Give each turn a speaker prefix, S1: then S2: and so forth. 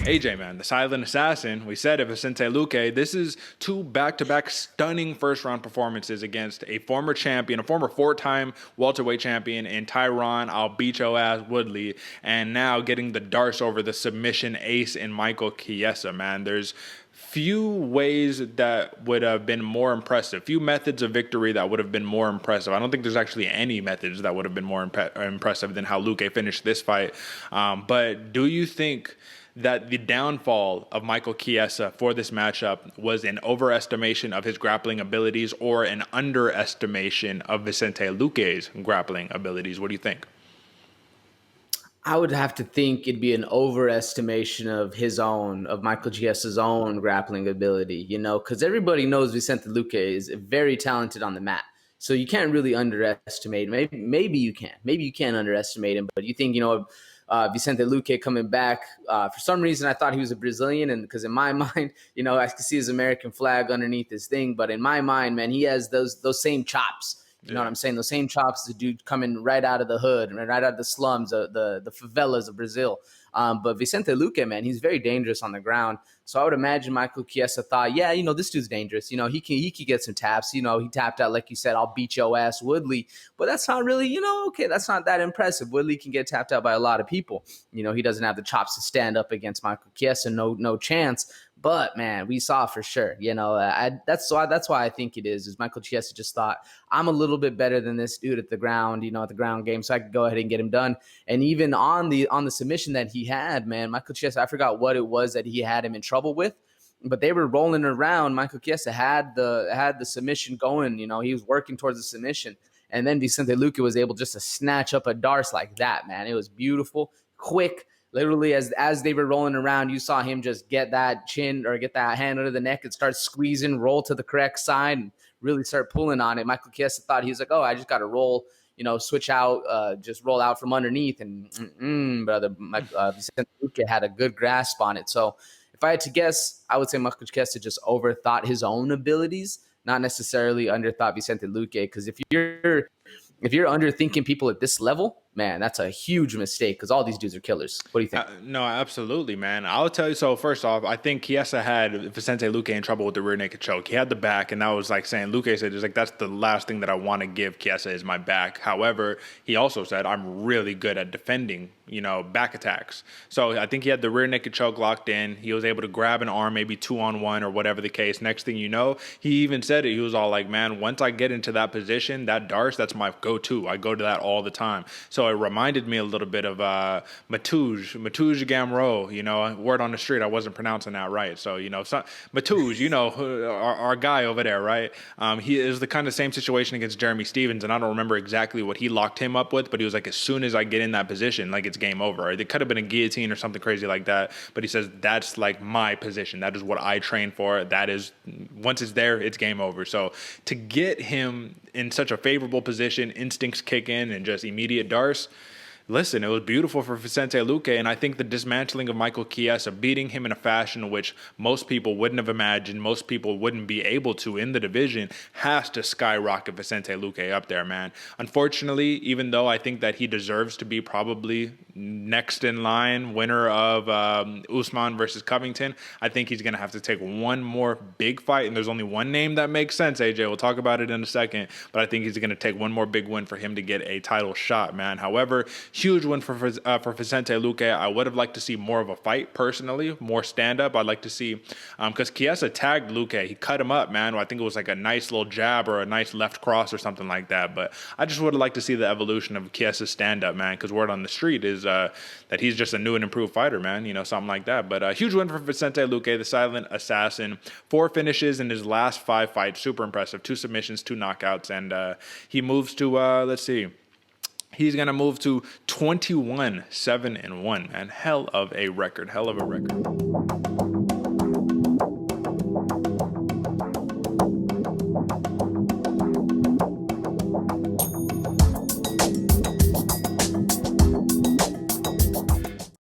S1: AJ, man, the silent assassin. We said it, Vicente Luque. This is two back-to-back stunning first-round performances against a former champion, a former four-time welterweight champion in Tyron I'll beat your ass Woodley, and now getting the Darce over the submission ace in Michael Chiesa, man. There's few ways that would have been more impressive, few methods of victory that would have been more impressive. I don't think there's actually any methods that would have been more impressive than how Luque finished this fight. But do you think that the downfall of Michael Chiesa for this matchup was an overestimation of his grappling abilities or an underestimation of Vicente Luque's grappling abilities? What do you think?
S2: I would have to think it'd be an overestimation of Michael Chiesa's own grappling ability, because everybody knows Vicente Luque is very talented on the mat. So you can't really underestimate him. Maybe you can. Maybe you can underestimate him, but you think, Vicente Luque coming back. For some reason, I thought he was a Brazilian, and because in my mind, I could see his American flag underneath his thing. But in my mind, man, he has those same chops. You know what I'm saying? Those same chops, the dude coming right out of the hood, right out of the slums, the favelas of Brazil. But Vicente Luque, man, he's very dangerous on the ground. So I would imagine Michael Chiesa thought, this dude's dangerous. He can get some taps. He tapped out, like you said, I'll beat your ass, Woodley. But that's not really, that's not that impressive. Woodley can get tapped out by a lot of people. He doesn't have the chops to stand up against Michael Chiesa, no chance. But man, we saw for sure. That's why I think it is Michael Chiesa just thought, I'm a little bit better than this dude at the ground, at the ground game, so I could go ahead and get him done. And even on the submission that he had, man, Michael Chiesa, I forgot what it was that he had him in trouble with, but they were rolling around. Michael Chiesa had the submission going. He was working towards the submission, and then Vicente Luque was able just to snatch up a Darce like that. Man, it was beautiful, quick. Literally, as they were rolling around, you saw him just get that chin or get that hand under the neck and start squeezing, roll to the correct side, and really start pulling on it. Michael Chiesa thought, he was like, oh, I just got to roll, switch out, just roll out from underneath. And brother, Vicente Luque had a good grasp on it. So if I had to guess, I would say Michael Chiesa just overthought his own abilities, not necessarily underthought Vicente Luque. Because if you're underthinking people at this level, man, that's a huge mistake because all these dudes are killers. What do you think?
S1: No, absolutely, man. I'll tell you. So first off, I think Chiesa had Vicente Luque in trouble with the rear naked choke. He had the back, and that was like saying, Luque said, that's the last thing that I want to give Chiesa is my back. However, he also said, I'm really good at defending, back attacks. So I think he had the rear naked choke locked in. He was able to grab an arm, maybe 2-on-1 or whatever the case. Next thing you know, he even said it. He was all like, man, once I get into that position, that Darce, that's my go-to. I go to that all the time. So it reminded me a little bit of Matouj Gamro, word on the street. I wasn't pronouncing that right. So, Matouj, our guy over there, right? He is the kind of same situation against Jeremy Stevens, and I don't remember exactly what he locked him up with, but he was like, as soon as I get in that position, like it's game over. It could have been a guillotine or something crazy like that, but he says, that's like my position. That is what I train for. That is, once it's there, it's game over. So to get him in such a favorable position, instincts kick in and just immediate Darce, listen, it was beautiful for Vicente Luque, and I think the dismantling of Michael Chiesa, beating him in a fashion which most people wouldn't have imagined, most people wouldn't be able to in the division, has to skyrocket Vicente Luque up there, man. Unfortunately, even though I think that he deserves to be probably next in line winner of Usman versus Covington, I think he's going to have to take one more big fight, and there's only one name that makes sense, AJ. We'll talk about it in a second, but I think he's going to take one more big win for him to get a title shot, man. However, huge win for Vicente Luque. I would have liked to see more of a fight, personally, more stand-up. I'd like to see, because Chiesa tagged Luque. He cut him up, man. I think it was like a nice little jab or a nice left cross or something like that. But I just would have liked to see the evolution of Chiesa's stand-up, man, because word on the street is that he's just a new and improved fighter, man, something like that. But a huge win for Vicente Luque, the silent assassin. 4 finishes in his last 5 fights. Super impressive. 2 submissions, 2 knockouts. And he moves to, let's see, he's going to move to 21-7-1, man. Hell of a record.